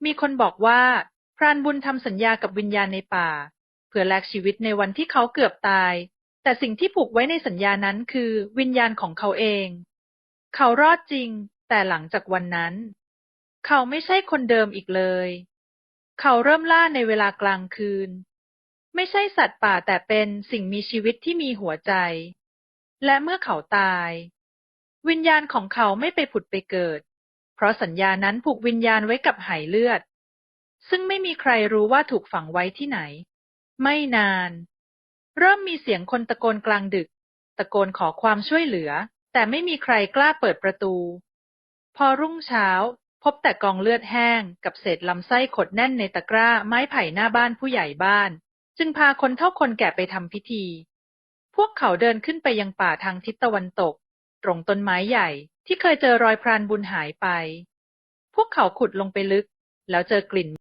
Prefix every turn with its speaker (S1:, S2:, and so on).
S1: มีคนบอกว่าพรานบุญทำสัญญากับวิญญาณในป่าเพื่อแลกชีวิตในวันที่เขาเกือบตายแต่สิ่งที่ผูกไว้ในสัญญานั้นคือวิญญาณของเขาเองเขารอดจริงแต่หลังจากวันนั้นเขาไม่ใช่คนเดิมอีกเลยเขาเริ่มล่าในเวลากลางคืนไม่ใช่สัตว์ป่าแต่เป็นสิ่งมีชีวิตที่มีหัวใจและเมื่อเขาตายวิญญาณของเขาไม่ไปผุดไปเกิดเพราะสัญญานั้นผูกวิญญาณไว้กับไหเลือดซึ่งไม่มีใครรู้ว่าถูกฝังไว้ที่ไหนไม่นานเริ่มมีเสียงคนตะโกนกลางดึกตะโกนขอความช่วยเหลือแต่ไม่มีใครกล้าเปิดประตูพอรุ่งเช้าพบแต่กองเลือดแห้งกับเศษลำไส้ขดแน่นในตะกร้าไม้ไผ่หน้าบ้านผู้ใหญ่บ้านจึงพาคนเฒ่าคนแก่ไปทำพิธีพวกเขาเดินขึ้นไปยังป่าทางทิศตะวันตกตรงต้นไม้ใหญ่ที่เคยเจอรอยพรานบุญหายไปพวกเขาขุดลงไปลึกแล้วเจอกลิ่น